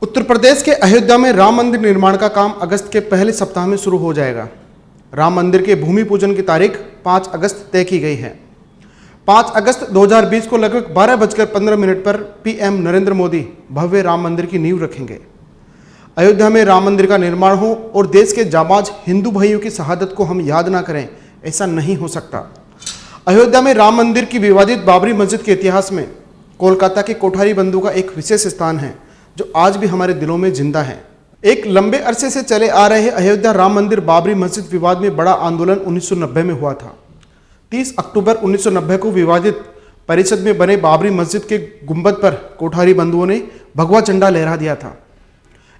उत्तर प्रदेश के अयोध्या में राम मंदिर निर्माण का काम अगस्त के पहले सप्ताह में शुरू हो जाएगा। राम मंदिर के भूमि पूजन की तारीख 5 अगस्त तय की गई है। 5 अगस्त 2020 को लगभग 12:15 पर पीएम नरेंद्र मोदी भव्य राम मंदिर की नींव रखेंगे। अयोध्या में राम मंदिर का निर्माण हो और देश के जाबाज हिंदू भाइयों की शहादत को हम याद ना करें, ऐसा नहीं हो सकता। अयोध्या में राम मंदिर की विवादित बाबरी मस्जिद के इतिहास में कोलकाता के कोठारी बंधु का एक विशेष स्थान है, जो आज भी हमारे दिलों में जिंदा है। एक लंबे अरसे से चले आ रहे अयोध्या राम मंदिर बाबरी मस्जिद विवाद में बड़ा आंदोलन 1990 में हुआ था। 30 अक्टूबर 1990 को विवादित परिषद में बने बाबरी मस्जिद के गुंबद पर कोठारी बंधुओं ने भगवा झंडा लहरा दिया था।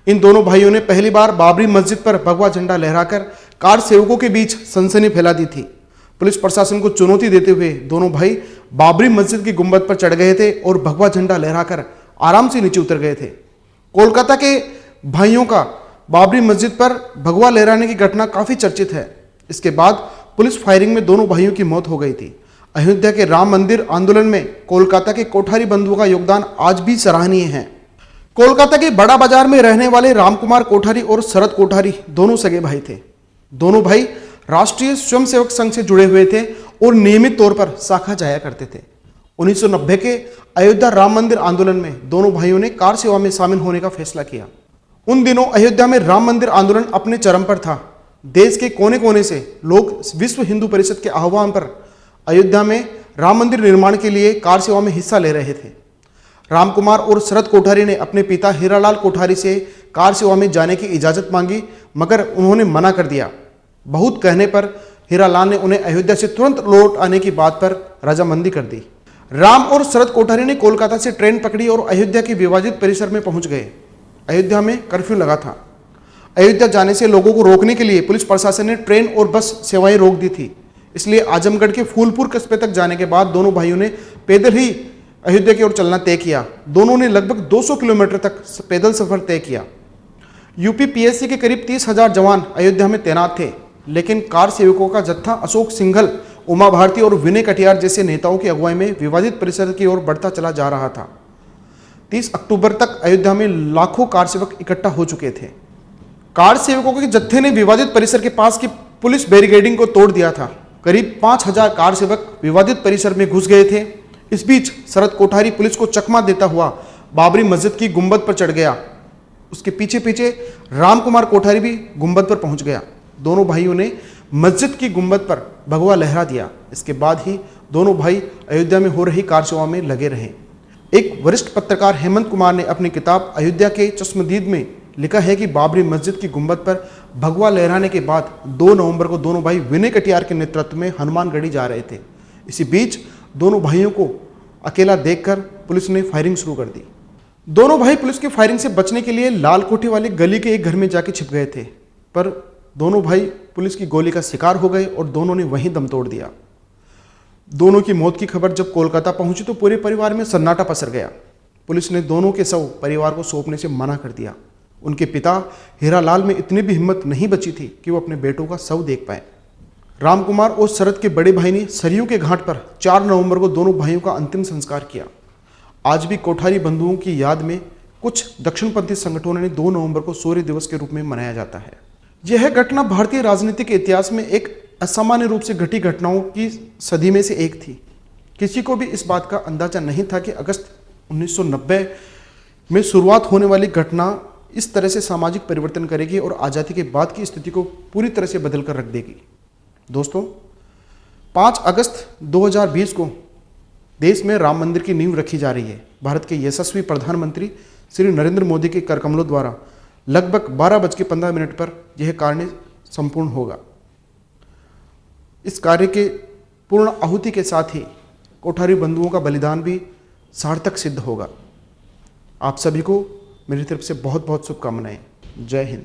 इन दोनों भाइयों ने पहली बार बाबरी मस्जिद पर भगवा झंडा लहराकर कार सेवकों के बीच सनसनी फैला दी थी। पुलिस प्रशासन को चुनौती देते हुए दोनों भाई बाबरी मस्जिद की गुंबद पर चढ़ गए थे और भगवा झंडा लहराकर आराम से नीचे उतर गए थे। कोलकाता के भाइयों का बाबरी मस्जिद पर भगवा लहराने की घटना काफी चर्चित है। इसके बाद पुलिस फायरिंग में दोनों भाइयों की मौत हो गई थी। अयोध्या के राम मंदिर आंदोलन में कोलकाता के कोठारी बंधुओं का योगदान आज भी सराहनीय है। कोलकाता के बड़ा बाजार में रहने वाले रामकुमार कोठारी और शरद कोठारी दोनों सगे भाई थे। दोनों भाई राष्ट्रीय स्वयंसेवक संघ से जुड़े हुए थे और नियमित तौर पर शाखा जाया करते थे। 1990 के अयोध्या राम मंदिर आंदोलन में दोनों भाइयों ने कार सेवा में शामिल होने का फैसला किया। उन दिनों अयोध्या में राम मंदिर आंदोलन अपने चरम पर था। देश के कोने कोने से लोग विश्व हिंदू परिषद के आह्वान पर अयोध्या में राम मंदिर निर्माण के लिए कार सेवा में हिस्सा ले रहे थे। रामकुमार और शरद कोठारी ने अपने पिता हीरालाल कोठारी से कार सेवा में जाने की इजाज़त मांगी, मगर उन्होंने मना कर दिया। बहुत कहने पर हीरालाल ने उन्हें अयोध्या से तुरंत लौट आने की बात पर रजामंदी कर दी। राम और शरद कोठारी ने कोलकाता से ट्रेन पकड़ी और अयोध्या के विवादित परिसर में पहुंच गए। अयोध्या में कर्फ्यू लगा था। अयोध्या जाने से लोगों को रोकने के लिए पुलिस प्रशासन ने ट्रेन और बस सेवाएं रोक दी थी। इसलिए आजमगढ़ के फूलपुर कस्बे तक जाने के बाद दोनों भाइयों ने पैदल ही अयोध्या की ओर चलना तय किया। दोनों ने लगभग 200 किलोमीटर तक पैदल सफर तय किया। यूपी पीएससी के करीब 30,000 जवान अयोध्या में तैनात थे, लेकिन कार सेवकों का जत्था अशोक सिंघल, उमा भारती और विनय कटियार जैसे नेताओं की अगुवाई में विवादित परिसर की ओर बढ़ता चला जा रहा था। 30 अक्टूबर तक अयोध्या में लाखों कार सेवक इकट्ठा हो चुके थे। कार सेवकों के जत्थे ने विवादित परिसर के पास की पुलिस बैरिकेडिंग को तोड़ दिया था। करीब 5,000 कार सेवक विवादित परिसर में घुस गए थे। इस बीच शरद कोठारी पुलिस को चकमा देता हुआ बाबरी मस्जिद की गुंबद पर चढ़ गया। उसके पीछे पीछे रामकुमार कोठारी भी गुंबद पर पहुंच गया। दोनों भाइयों ने मस्जिद की गुंबद पर भगवा लहरा दिया। इसके बाद ही दोनों भाई अयोध्या में हो रही कार सेवा में लगे रहे। एक वरिष्ठ पत्रकार हेमंत कुमार ने अपनी किताब अयोध्या के चश्मदीद में लिखा है कि बाबरी मस्जिद की गुंबद पर भगवा लहराने के बाद 2 नवंबर को दोनों भाई विनय कटियार के नेतृत्व में हनुमानगढ़ी जा रहे थे। इसी बीच दोनों भाइयों को अकेला देखकर पुलिस ने फायरिंग शुरू कर दी। दोनों भाई पुलिस की फायरिंग से बचने के लिए लाल कोठी वाली गली के एक घर में जाके छिप गए थे, पर दोनों भाई पुलिस की गोली का शिकार हो गए और दोनों ने वहीं दम तोड़ दिया। दोनों की मौत की खबर जब कोलकाता पहुंची तो पूरे परिवार में सन्नाटा पसर गया। पुलिस ने दोनों के शव परिवार को सौंपने से मना कर दिया। उनके पिता हीरालाल में इतनी भी हिम्मत नहीं बची थी कि वो अपने बेटों का शव देख पाए। रामकुमार और शरद के बड़े भाई ने सरयू के घाट पर 4 नवंबर को दोनों भाइयों का अंतिम संस्कार किया। आज भी कोठारी बंधुओं की याद में कुछ दक्षिणपंथी संगठनों ने 2 नवंबर को शौर्य दिवस के रूप में मनाया जाता है। यह घटना भारतीय राजनीतिक इतिहास में एक असामान्य रूप से घटी घटनाओं की सदी में से एक थी। किसी को भी इस बात का अंदाजा नहीं था कि अगस्त 1990 में शुरुआत होने वाली घटना इस तरह से सामाजिक परिवर्तन करेगी और आज़ादी के बाद की स्थिति को पूरी तरह से बदल कर रख देगी। दोस्तों, 5 अगस्त 2020 को देश में राम मंदिर की नींव रखी जा रही है। भारत के यशस्वी प्रधानमंत्री श्री नरेंद्र मोदी के करकमलों द्वारा लगभग 12:15 पर यह कार्य संपूर्ण होगा। इस कार्य के पूर्ण आहुति के साथ ही कोठारी बंधुओं का बलिदान भी सार्थक सिद्ध होगा। आप सभी को मेरी तरफ से बहुत बहुत शुभकामनाएं। जय हिंद।